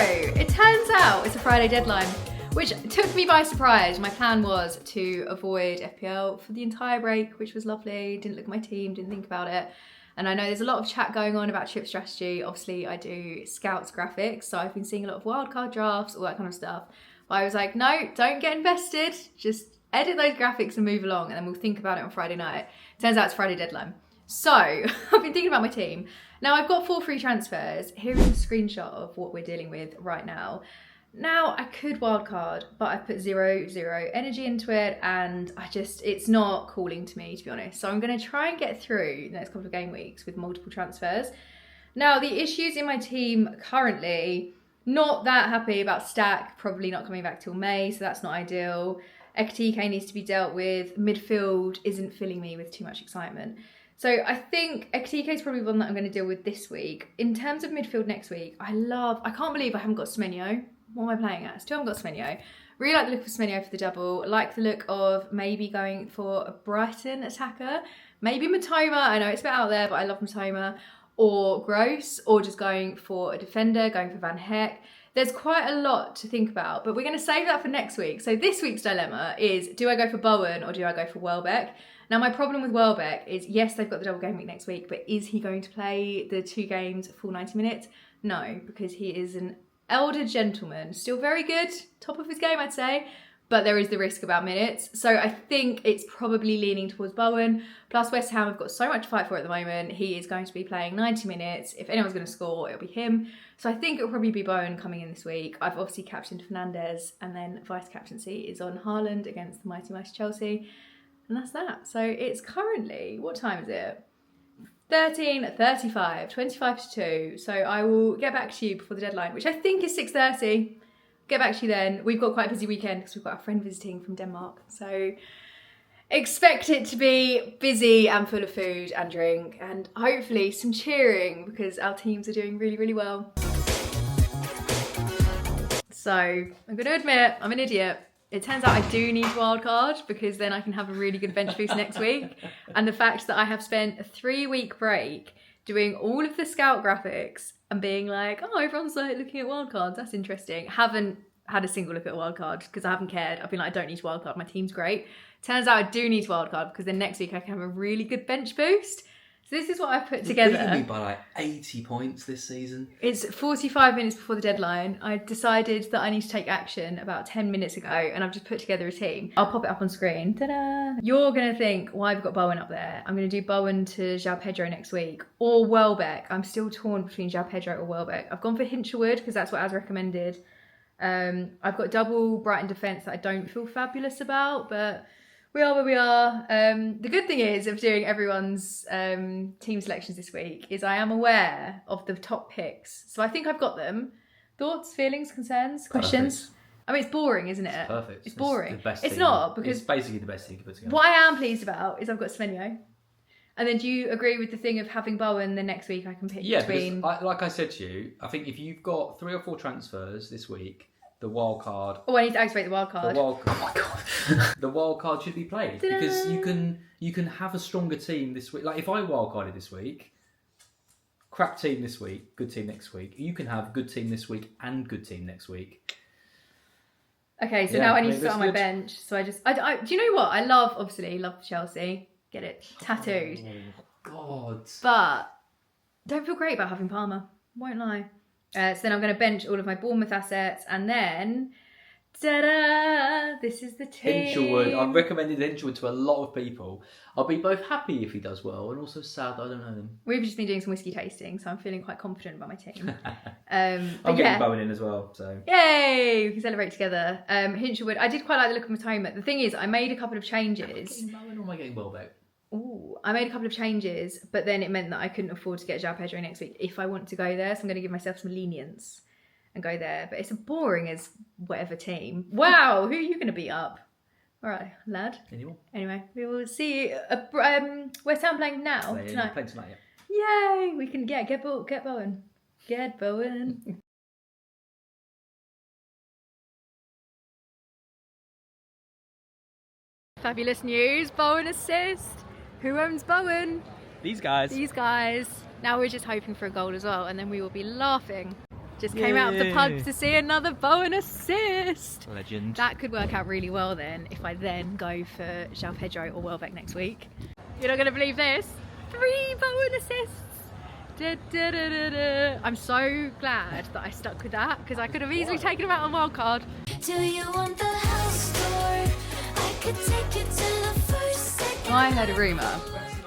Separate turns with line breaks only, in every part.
it turns out it's a Friday deadline, which took me by surprise. My plan was to avoid FPL for the entire break, which was lovely. Didn't look at my team, didn't think about it. And I know there's a lot of chat going on about chip strategy. Obviously, I do scouts graphics, so I've been seeing a lot of wildcard drafts, all that kind of stuff. But I was like, no, don't get invested. Just edit those graphics and move along, and then we'll think about it on Friday night. Turns out it's Friday deadline. So I've been thinking about my team. Now I've got 4 free transfers. Here is a screenshot of what we're dealing with right now. Now I could wildcard, but I've put zero energy into it, and it's not calling to me, to be honest. So I'm gonna try and get through the next couple of game weeks with multiple transfers. Now the issues in my team currently, not that happy about Stack, probably not coming back till May, so that's not ideal. Ekatike needs to be dealt with. Midfield isn't filling me with too much excitement. So I think Ekatike is probably one that I'm going to deal with this week. In terms of midfield next week, I can't believe I haven't got Semenyo. What am I playing at? Still haven't got Semenyo. Really like the look of Semenyo for the double. Like the look of maybe going for a Brighton attacker. Maybe Matoma. I know it's a bit out there, but I love Matoma. Or Gross, or just going for a defender, going for Van Heck. There's quite a lot to think about, but we're going to save that for next week. So this week's dilemma is, do I go for Bowen or do I go for Welbeck? Now my problem with Welbeck is, yes, they've got the double game week next week, but is he going to play the 2 games full 90 minutes? No, because he is an elder gentleman. Still very good, top of his game I'd say, but there is the risk about minutes. So I think it's probably leaning towards Bowen. Plus West Ham have got so much to fight for at the moment. He is going to be playing 90 minutes. If anyone's going to score, it'll be him. So I think it'll probably be Bowen coming in this week. I've obviously captained Fernandes, and then vice captaincy is on Haaland against the mighty Chelsea. And that's that. So it's currently, what time is it? 13:35, 25 to 2. So I will get back to you before the deadline, which I think is 6:30. Get back to you then. We've got quite a busy weekend because we've got a friend visiting from Denmark. So expect it to be busy and full of food and drink, and hopefully some cheering because our teams are doing really, really well. So I'm going to admit I'm an idiot. It turns out I do need wildcard because then I can have a really good bench boost next week. And the fact that I have spent a 3-week break doing all of the scout graphics and being like, oh, everyone's like looking at wildcards, that's interesting. Haven't had a single look at a wildcard because I haven't cared. I've been like, I don't need wildcard, my team's great. Turns out I do need wildcard because then next week I can have a really good bench boost. So this is what I've put together.
You've beaten me by like 80 points this season.
It's 45 minutes before the deadline. I decided that I need to take action about 10 minutes ago, and I've just put together a team. I'll pop it up on screen. Ta-da! You're going to think, why have we got Bowen up there? I'm going to do Bowen to João Pedro next week. Or Welbeck. I'm still torn between João Pedro or Welbeck. I've gone for Hinchelwood because that's what Az recommended. I've got double Brighton defence that I don't feel fabulous about, but we are where we are. The good thing is of doing everyone's team selections this week is I am aware of the top picks. So I think I've got them. Thoughts, feelings, concerns, questions?
Perfect.
I mean, it's boring, isn't it?
It's perfect.
It's boring.
It's the best
it's
thing.
not, because
it's basically the best thing you can put together.
What I am pleased about is I've got Semenyo. And then do you agree with the thing of having Bowen, then next week I can pick between...
Yeah, like I said to you, I think if you've got 3 or 4 transfers this week, the wild card...
Oh, I need to activate the wild card.
Oh my god. The wild card should be played.
Ta-da!
Because you can have a stronger team this week. Like if I wild carded this week, crap team this week, good team next week. You can have good team this week and good team next week.
Okay, so now I need to start on my bench. So I do you know what? I love Chelsea. Get it tattooed.
Oh, God.
But don't feel great about having Palmer. Won't lie. So then I'm going to bench all of my Bournemouth assets, and then, ta-da! This is the team.
Hinchelwood. I've recommended Hinchelwood to a lot of people. I'll be both happy if he does well and also sad that I don't know him.
We've just been doing some whiskey tasting, so I'm feeling quite confident about my team.
I'm getting Bowen in as well, so.
Yay! We can celebrate together. Hinchelwood. I did quite like the look of Matoma. The thing is, I made a couple of changes.
Am I getting Bowen or am I getting Welbeck?
Ooh, I made a couple of changes, but then it meant that I couldn't afford to get João Pedro next week if I want to go there. So I'm going to give myself some lenience and go there. But it's as boring as whatever team. Wow, who are you going to beat up? All right, lad.
Anyone?
Anyway, we will see. West Ham playing now tonight.
Playing tonight, yeah.
Yay! We can get Bowen. Get Bowen. Fabulous news! Bowen assist. Who owns Bowen?
These guys.
These guys. Now we're just hoping for a goal as well, and then we will be laughing. Just came out of the pub to see another Bowen assist.
Legend.
That could work out really well then if I then go for João Pedro or Welbeck next week. You're not going to believe this. 3 Bowen assists. Da, da, da, da, da. I'm so glad that I stuck with that because I could have easily taken him out on wild card.
Do you want the house tour? I could take you to the first, second.
I heard a rumour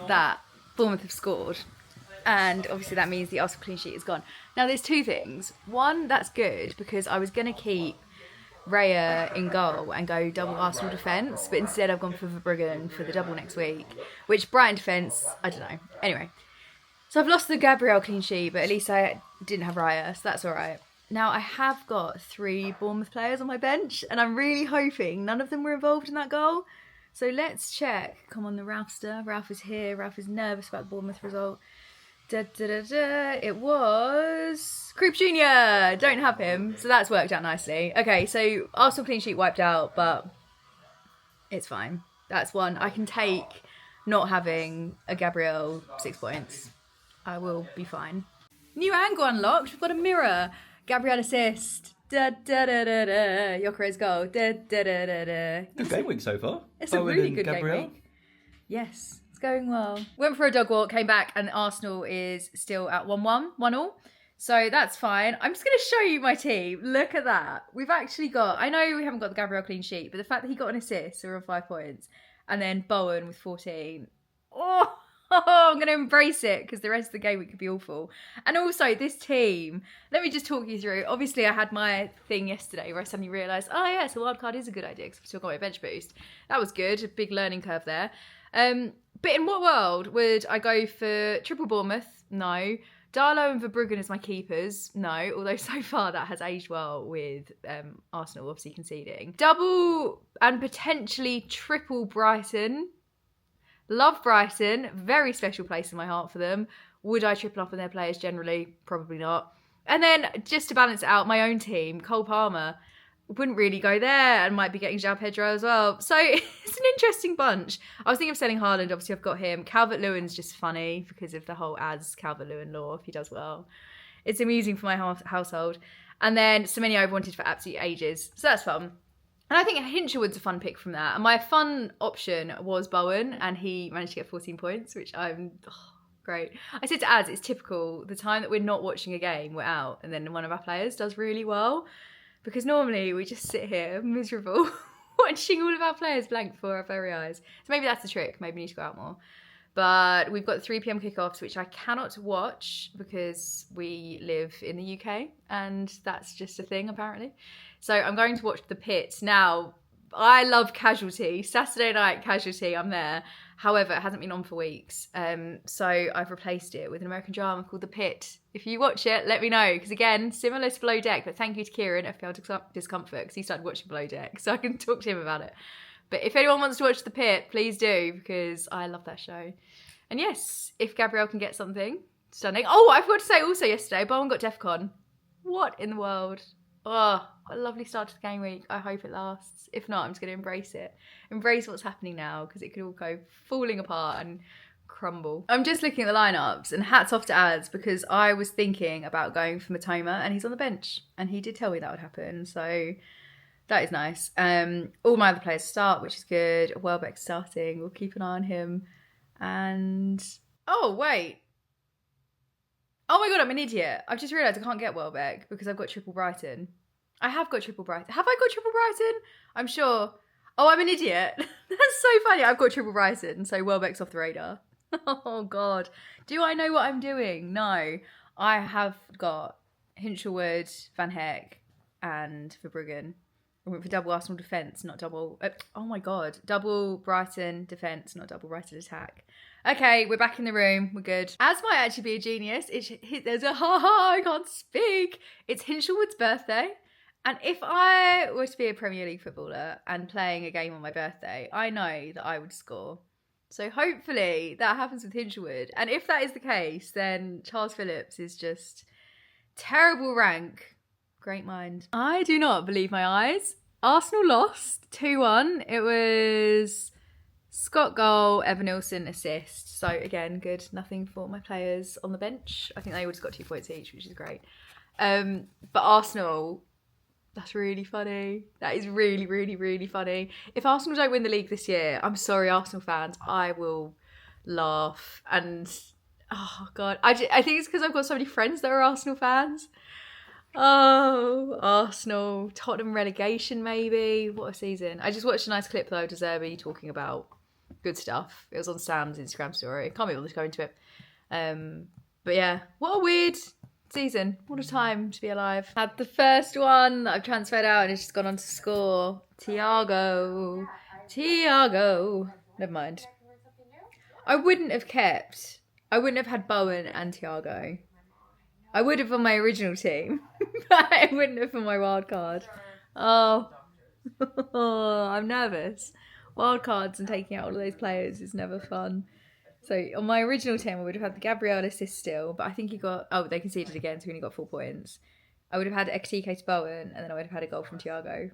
that Bournemouth have scored, and obviously that means the Arsenal clean sheet is gone. Now there's 2 things. One, that's good because I was going to keep Raya in goal and go double Arsenal defence, but instead I've gone for Verbruggen for the double next week, which Brighton defence, I don't know. Anyway, so I've lost the Gabriel clean sheet, but at least I didn't have Raya, so that's alright. Now I have got 3 Bournemouth players on my bench, and I'm really hoping none of them were involved in that goal. So let's check. Come on, the Ralphster. Ralph is here. Ralph is nervous about the Bournemouth result. Da, da, da, da. It was Krupp Jr. Don't have him, so that's worked out nicely. Okay, so Arsenal clean sheet wiped out, but it's fine. That's one. I can take not having a Gabriel 6 points. I will be fine. New angle unlocked. We've got a mirror. Gabriel assist. Da da da da da. Gyökeres goal. Da da da da da.
Good game week so far.
It's a really good game week. Yes. Going well. Went for a dog walk, came back, and Arsenal is still at 1-1, 1-1. So that's fine. I'm just going to show you my team. Look at that. We've actually got, I know we haven't got the Gabriel clean sheet, but the fact that he got an assist, so we're on 5 points, and then Bowen with 14. Oh, I'm going to embrace it because the rest of the game week could be awful. And also this team, let me just talk you through. Obviously I had my thing yesterday where I suddenly realised, oh yeah, so wild card is a good idea because I've still got my bench boost. That was good. A big learning curve there. But in what world would I go for triple Bournemouth? No. Darlow and Verbruggen as my keepers? No. Although so far that has aged well with Arsenal obviously conceding. Double and potentially triple Brighton. Love Brighton. Very special place in my heart for them. Would I triple up on their players generally? Probably not. And then just to balance it out, my own team, Cole Palmer, wouldn't really go there and might be getting João Pedro as well. So it's an interesting bunch. I was thinking of selling Haaland. Obviously, I've got him. Calvert-Lewin's just funny because of the whole as Calvert-Lewin law if he does well. It's amusing for my household. And then Semenyo I've wanted for absolute ages. So that's fun. And I think Hinshelwood's a fun pick from that. And my fun option was Bowen, and he managed to get 14 points, which I'm... great. I said to Az, it's typical. The time that we're not watching a game, we're out, and then one of our players does really well. Because normally we just sit here miserable watching all of our players blank before our very eyes. So maybe that's the trick. Maybe we need to go out more. But we've got 3 p.m. kickoffs, which I cannot watch because we live in the UK and that's just a thing apparently. So I'm going to watch The Pit. Now, I love Casualty. Saturday night Casualty, I'm there. However, it hasn't been on for weeks. So I've replaced it with an American drama called The Pit. If you watch it, let me know. Because again, similar to Below Deck, but thank you to Kieran, FPL Discomfort, because he started watching Below Deck. So I can talk to him about it. But if anyone wants to watch The Pit, please do, because I love that show. And yes, if Gabrielle can get something, stunning. Oh, I forgot to say also yesterday, Bowen got DEFCON. What in the world? Oh, what a lovely start to the game week. I hope it lasts. If not, I'm just going to embrace it. Embrace what's happening now, because it could all go falling apart and crumble. I'm just looking at the lineups, and hats off to Az, because I was thinking about going for Matoma, and he's on the bench. And he did tell me that would happen, so that is nice. All my other players start, which is good. Welbeck's starting. We'll keep an eye on him. And... oh, wait. Oh my god, I'm an idiot. I've just realised I can't get Welbeck because I've got triple Brighton. I have got triple Brighton. Have I got triple Brighton? I'm sure. Oh, I'm an idiot. That's so funny. I've got triple Brighton, so Welbeck's off the radar. Oh god. Do I know what I'm doing? No. I have got Hinshelwood, Van Heck, and Verbruggen. I went for double Arsenal defence, not double... oh my god. Double Brighton defence, not double Brighton attack. Okay, we're back in the room. We're good. Az might actually be a genius. There's a I can't speak. It's Hinshelwood's birthday. And if I were to be a Premier League footballer and playing a game on my birthday, I know that I would score. So hopefully that happens with Hinshelwood. And if that is the case, then Charles Phillips is just terrible rank. Great mind. I do not believe my eyes. Arsenal lost 2-1. It was Scott goal, Evan Nilsson assist. So again, good. Nothing for my players on the bench. I think they all just got 2 points each, which is great. But Arsenal, that's really funny. That is really, really, really funny. If Arsenal don't win the league this year, I'm sorry, Arsenal fans, I will laugh. And, oh, God. I think it's because I've got so many friends that are Arsenal fans. Oh, Arsenal. Tottenham relegation, maybe. What a season. I just watched a nice clip, though, De Zerbi talking about good stuff. It was on Sam's Instagram story. Can't be able to go into it. But yeah, what a weird season. What a time to be alive. Had the first one that I've transferred out and it's just gone on to score. Thiago. Never mind. I wouldn't have had Bowen and Thiago. I would have on my original team, but I wouldn't have on my wild card. Oh, I'm nervous. Wild cards and taking out all of those players is never fun. So on my original team, I would have had the Gabriel assist still, but I think he got... Oh, they conceded again, so he only got 4 points. I would have had Ekitike to Bowen, and then I would have had a goal from Thiago.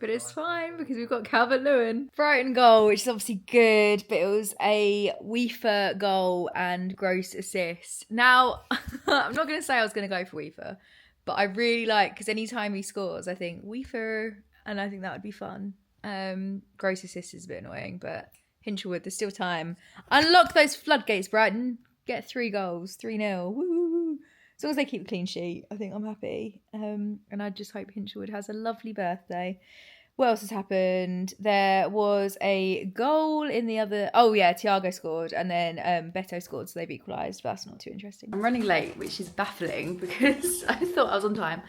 But it's fine, because we've got Calvert-Lewin. Brighton goal, which is obviously good, but it was a Weaver goal and Gross assist. Now, I'm not going to say I was going to go for Weaver, but I really like... Because anytime he scores, I think Weaver, and I think that would be fun. Gross assist is a bit annoying, but... Hinchelwood, there's still time. Unlock those floodgates, Brighton. Get 3 goals, 3-0. Woo! As long as they keep a clean sheet, I think I'm happy. And I just hope Hinchelwood has a lovely birthday. What else has happened? There was a goal in the other... Oh, yeah, Thiago scored. And then Beto scored, so they've equalised. But that's not too interesting. I'm running late, which is baffling because I thought I was on time.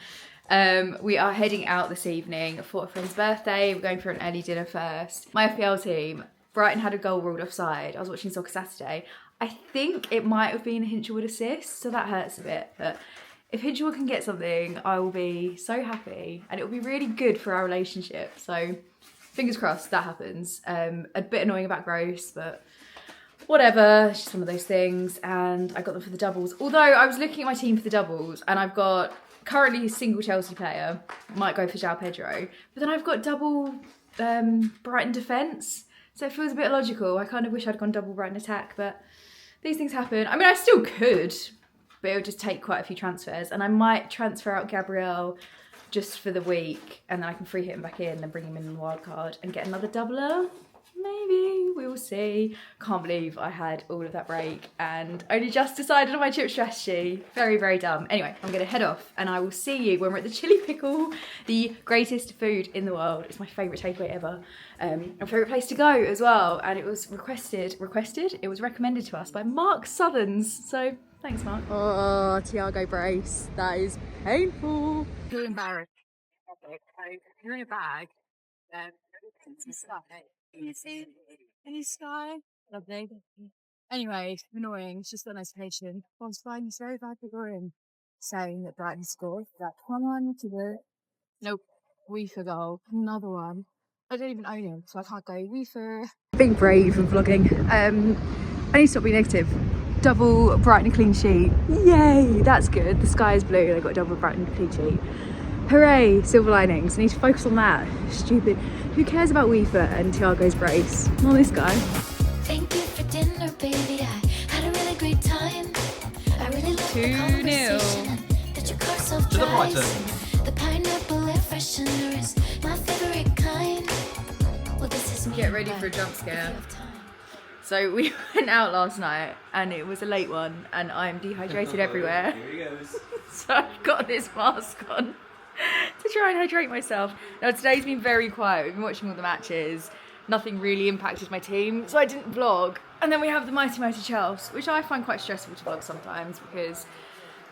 We are heading out this evening for a friend's birthday. We're going for an early dinner first. My FPL team... Brighton had a goal ruled offside. I was watching Soccer Saturday. I think it might have been a Hinchelwood assist, so that hurts a bit. But if Hinchelwood can get something, I will be so happy. And it will be really good for our relationship. So fingers crossed that happens. A bit annoying about Gross, but whatever. It's just one of those things. And I got them for the doubles. Although I was looking at my team for the doubles and I've got currently a single Chelsea player. Might go for João Pedro. But then I've got double Brighton defence. So it feels a bit illogical. I kind of wish I'd gone double Brighton attack, but these things happen. I mean, I still could, but it would just take quite a few transfers. And I might transfer out Gabriel just for the week, and then I can free hit him back in and bring him in the wild card and get another doubler. Maybe, we will see. Can't believe I had all of that break and only just decided on my chip strategy. Very, very dumb. Anyway, I'm going to head off and I will see you when we're at the Chili Pickle, the greatest food in the world. It's my favourite takeaway ever. A favourite place to go as well. And it was requested? It was recommended to us by Mark Southerns. So, thanks, Mark. Oh, Thiago brace. That is painful.
Feel embarrassed. You're in a bag. Some stuff. Can you see any sky? Lovely. Anyway, annoying. It's just got a notification. One's flying you very bad that you're in. Saying that Brighton scored. That come on to the... Nope. Weaver goal. Another one. I don't even own him, so I can't go Weaver.
Being brave and vlogging. I need to stop being negative. Double Brighton clean sheet. Yay! That's good. The sky is blue and I got double Brighton clean sheet. Hooray! Silver linings. I need to focus on that. Stupid. Who cares about Weaver and Thiago's brace? Not this guy.
Thank you for dinner, baby. I had a really great time. I really loved the
2-0.
conversation. That your car so
To the
dry.
Brighton.
The pineapple air freshener is my favorite kind. Well, this is me.
Get ready for a jump scare. So we went out last night and it was a late one and I'm dehydrated everywhere.
Here he goes.
So I've got this mask on to try and hydrate myself. Now today's been very quiet. We've been watching all the matches. Nothing really impacted my team, so I didn't vlog. And then we have the Mighty Mighty Chelsea, which I find quite stressful to vlog sometimes because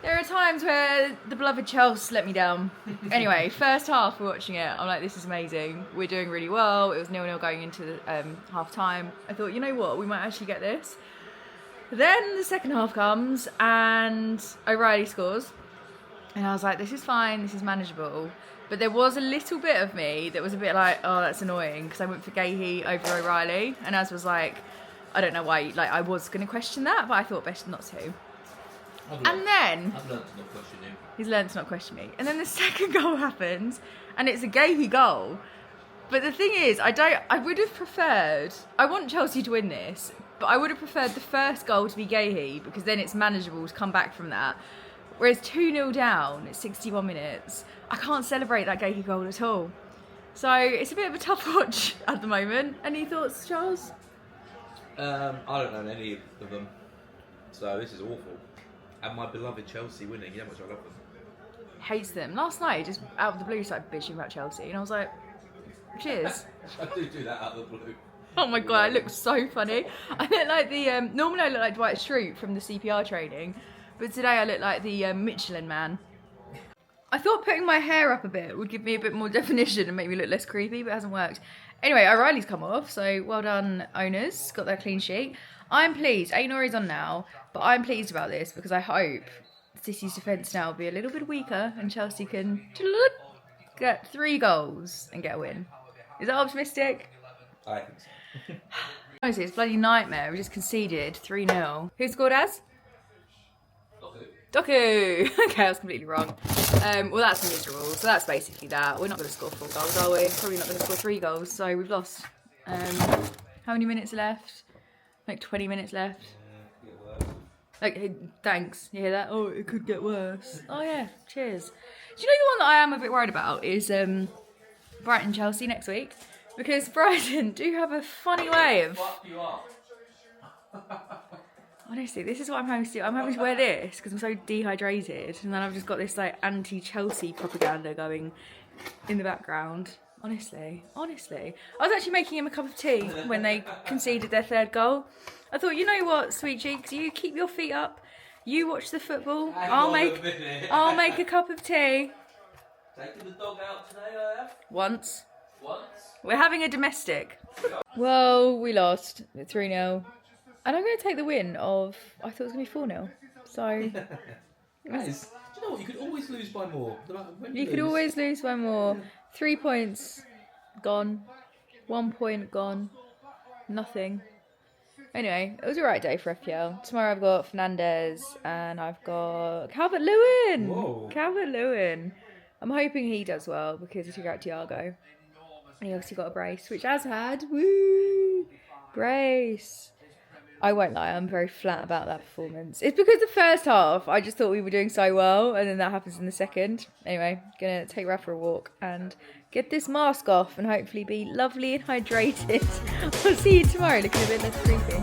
there are times where the beloved Chelsea let me down. Anyway, first half we're watching it. I'm like, this is amazing. We're doing really well. It was 0-0 going into half time. I thought, you know what, we might actually get this. Then the second half comes and O'Reilly scores. And I was like, this is fine, this is manageable. But there was a little bit of me that was a bit like, oh, that's annoying, because I went for Gahey over O'Reilly. And Az was like, I don't know why, like, I was going to question that, but I thought best not to. And then...
I've learned to not question him.
He's learned to not question me. And then the second goal happens, and it's a Gahey goal. But the thing is, I would have preferred... I want Chelsea to win this, but I would have preferred the first goal to be Gahey, because then it's manageable to come back from that. Whereas 2-0 down at 61 minutes, I can't celebrate that Gakey goal at all. So it's a bit of a tough watch at the moment. Any thoughts, Charles?
I don't know any of them, so this is awful. And my beloved Chelsea winning, you know how much I love them.
Hates them. Last night, just out of the blue, started bitching about Chelsea, and I was like, cheers.
I do that out of the blue.
Oh my god, I look so funny. I look like the, normally I look like Dwight Schrute from the CPR training, but today I look like the Michelin man. I thought putting my hair up a bit would give me a bit more definition and make me look less creepy, but it hasn't worked. Anyway, O'Reilly's come off, so well done, owners. Got that clean sheet. I'm pleased. Aït-Nouri's on now, but I'm pleased about this because I hope City's defence now will be a little bit weaker and Chelsea can get 3 goals and get a win. Is that optimistic?
I think so.
Honestly, it's a bloody nightmare. We just conceded 3-0. Who scored as? Doku! Okay, I was completely wrong. Well, that's miserable. So that's basically that. We're not going to score 4 goals, are we? Probably not going to score 3 goals. So we've lost. How many minutes left? Like 20 minutes left. Like, hey, thanks. You hear that? Oh, it could get worse. Oh yeah, cheers. Do you know the one that I am a bit worried about is Brighton Chelsea next week? Because Brighton do have a funny way of... Honestly, this is what I'm having to do. I'm having to wear this because I'm so dehydrated, and then I've just got this like anti-Chelsea propaganda going in the background. Honestly. I was actually making him a cup of tea when they conceded their 3rd goal. I thought, you know what, sweet cheeks, you keep your feet up, you watch the football, I'll make a cup of tea.
Taking the dog out today, I have.
Once. We're having a domestic. Well, we lost 3-0. And I'm going to take the win of, I thought it was going to be 4-0. So...
That is, do you know what, you could always lose by more.
You could always lose by more. 3 points gone. 1 point gone. Nothing. Anyway, it was a right day for FPL. Tomorrow I've got Fernandes and I've got Calvert-Lewin.
Whoa.
Calvert-Lewin. I'm hoping he does well because he took out Thiago. And he obviously got a brace, which has had. Woo! Brace. I won't lie, I'm very flat about that performance. It's because the first half, I just thought we were doing so well, and then that happens in the second. Anyway, gonna take Raph for a walk and get this mask off and hopefully be lovely and hydrated. I'll see you tomorrow looking a bit less creepy.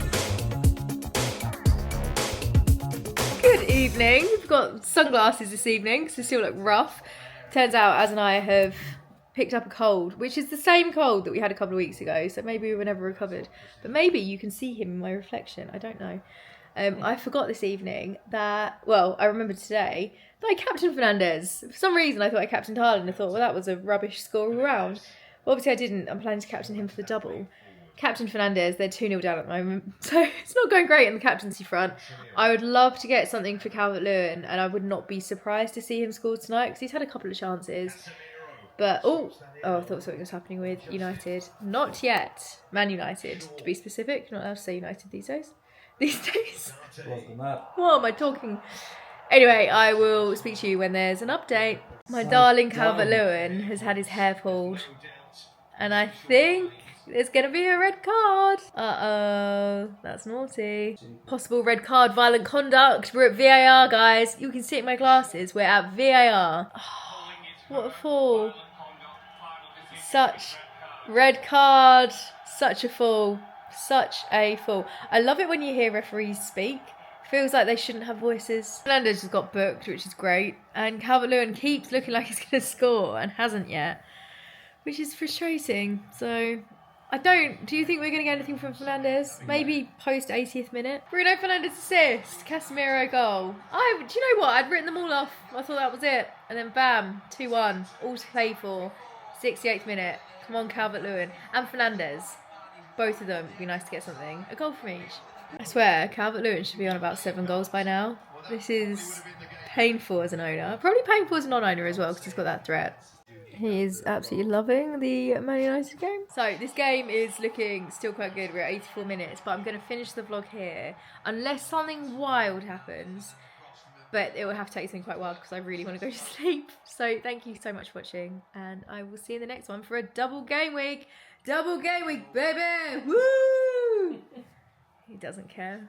Good evening. We've got sunglasses this evening because they still look rough. Turns out Az and I have picked up a cold, which is the same cold that we had a couple of weeks ago, so maybe we were never recovered. But maybe you can see him in my reflection, I don't know. I forgot this evening that, well, I remembered today that I captained Fernandes. For some reason I thought I captained Haaland. I thought, well, that was a rubbish score all round. Well, obviously I didn't. I'm planning to captain him for the double. Captain Fernandes, they're 2-0 down at the moment, so it's not going great in the captaincy front. I would love to get something for Calvert-Lewin, and I would not be surprised to see him score tonight, because he's had a couple of chances. But, oh, I thought something was happening with United. Not yet. Man United, to be specific. You're not allowed to say United these days. What am I talking? Anyway, I will speak to you when there's an update. My darling Calvert-Lewin has had his hair pulled. And I think there's going to be a red card. Uh-oh, that's naughty. Possible red card, violent conduct. We're at VAR, guys. You can see it in my glasses. We're at VAR. Oh, what a fool. Such red card. Such a fool. Such a fool. I love it when you hear referees speak. Feels like they shouldn't have voices. Fernandes has got booked, which is great. And Calvert-Lewin keeps looking like he's going to score and hasn't yet. Which is frustrating. So, do you think we're going to get anything from Fernandes? Maybe post 80th minute? Bruno Fernandes assist. Casemiro goal. Do you know what? I'd written them all off. I thought that was it. And then bam, 2-1. All to play for. 68th minute. Come on, Calvert-Lewin. And Fernandes. Both of them would be nice to get something. A goal from each. I swear, Calvert-Lewin should be on about 7 goals by now. This is painful as an owner. Probably painful as a non-owner as well, because he's got that threat. He is absolutely loving the Man United game. So this game is looking still quite good. We're at 84 minutes, but I'm going to finish the vlog here. Unless something wild happens. But it will have to take something quite wild because I really want to go to sleep. So thank you so much for watching. And I will see you in the next one for a double game week. Double game week, baby! Woo! He doesn't care.